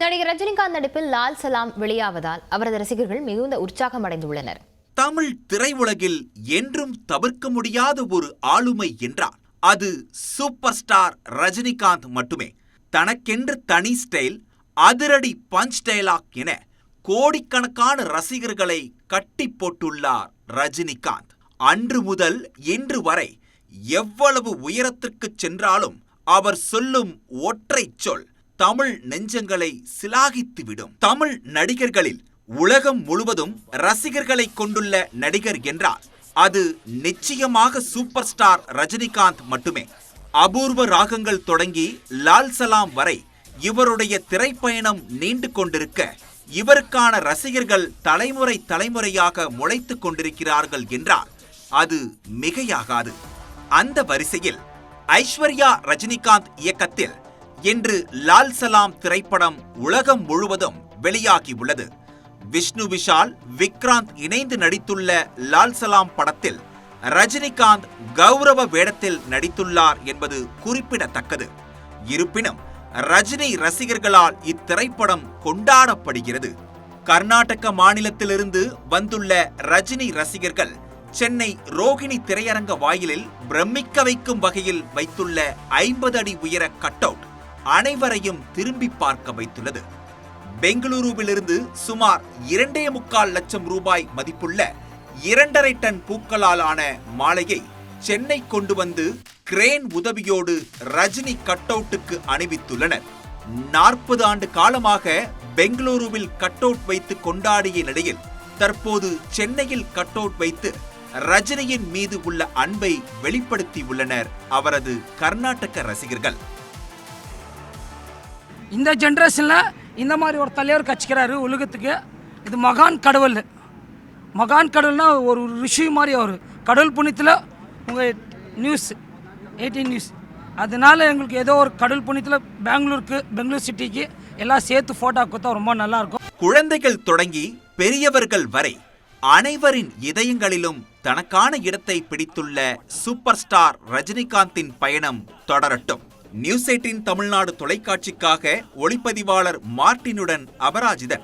நடிகர் ரஜினிகாந்த் நடிப்பில் லால் சலாம் வெளியாவதால் அவரது ரசிகர்கள் மிகுந்த உற்சாகம் அடைந்துள்ளனர். தமிழ் திரையுலகில் என்றும் தவிர்க்க முடியாத ஒரு ஆளுமை என்றார் அது சூப்பர் ஸ்டார் ரஜினிகாந்த் மட்டுமே. தனக்கென்று தனி ஸ்டைல், அதிரடி பஞ்ச் டயலாக் என கோடிக்கணக்கான ரசிகர்களை கட்டி போட்டுள்ளார் ரஜினிகாந்த். அன்று முதல் இன்று வரை எவ்வளவு உயரத்திற்கு சென்றாலும் அவர் சொல்லும் ஒற்றை சொல் தமிழ் நெஞ்சங்களை சிலாகித்துவிடும். தமிழ் நடிகர்களில் உலகம் முழுவதும் ரசிகர்களை கொண்டுள்ள நடிகர் என்றால் அது நிச்சயமாக சூப்பர் ஸ்டார் ரஜினிகாந்த் மட்டுமே. அபூர்வ ராகங்கள் தொடங்கி லால் சலாம் வரை இவருடைய திரைப்பயணம் நீண்டு கொண்டிருக்க, இவருக்கான ரசிகர்கள் தலைமுறை தலைமுறையாக முளைத்துக் கொண்டிருக்கிறார்கள் என்றால் அது மிகையாகாது. அந்த வரிசையில் ஐஸ்வர்யா ரஜினிகாந்த் இயக்கத்தில் இன்று லால் சலாம் திரைப்படம் உலகம் முழுவதும் வெளியாகியுள்ளது. விஷ்ணு விஷால், விக்ராந்த் இணைந்து நடித்துள்ள லால் சலாம் படத்தில் ரஜினிகாந்த் கௌரவ வேடத்தில் நடித்துள்ளார் என்பது குறிப்பிடத்தக்கது. இருப்பினும் ரஜினி ரசிகர்களால் இத்திரைப்படம் கொண்டாடப்படுகிறது. கர்நாடக மாநிலத்திலிருந்து வந்துள்ள ரஜினி ரசிகர்கள் சென்னை ரோகிணி திரையரங்க வாயிலில் பிரமிக்க வைக்கும் வகையில் வைத்துள்ள 50 அடி உயர கட் அவுட் அனைவரையும் திரும்பி பார்க்க வைத்துள்ளது. பெங்களூருவிலிருந்து சுமார் 2.25 லட்சம் ரூபாய் மதிப்புள்ள 2.5 டன் பூக்களால் ஆன மாலையை சென்னை கொண்டு வந்து கிரேன் உதவியோடு ரஜினி கட் அவுட்டுக்கு அணிவித்துள்ளனர். 40 ஆண்டு காலமாக பெங்களூருவில் கட் அவுட் வைத்து கொண்டாடிய நிலையில் தற்போது சென்னையில் கட் அவுட் வைத்து ரஜினியின் மீது உள்ள அன்பை வெளிப்படுத்தியுள்ளனர் அவரது கர்நாடக ரசிகர்கள். இந்த ஜென்ரேஷனில் இந்த மாதிரி ஒரு தலைவர் கட்சிக்கிறாரு உலகத்துக்கு. இது மகான் கடவுள். மகான் கடவுள்னா ஒரு ரிஷி மாதிரி அவர். கடவுள் புண்ணியத்தில் உங்கள் நியூஸ் 18 நியூஸ், அதனால எங்களுக்கு ஏதோ ஒரு கடவுள் புண்ணியத்தில் பெங்களூர் சிட்டிக்கு எல்லாம் சேர்த்து ஃபோட்டோ கொடுத்தா ரொம்ப நல்லாயிருக்கும். குழந்தைகள் தொடங்கி பெரியவர்கள் வரை அனைவரின் இதயங்களிலும் தனக்கான இடத்தை பிடித்துள்ள சூப்பர் ஸ்டார் ரஜினிகாந்தின் பயணம் தொடரட்டும். நியூஸ் 18 தமிழ்நாடு தொலைக்காட்சிக்காக ஒளிப்பதிவாளர் மார்ட்டினுடன் அபராஜிதன்.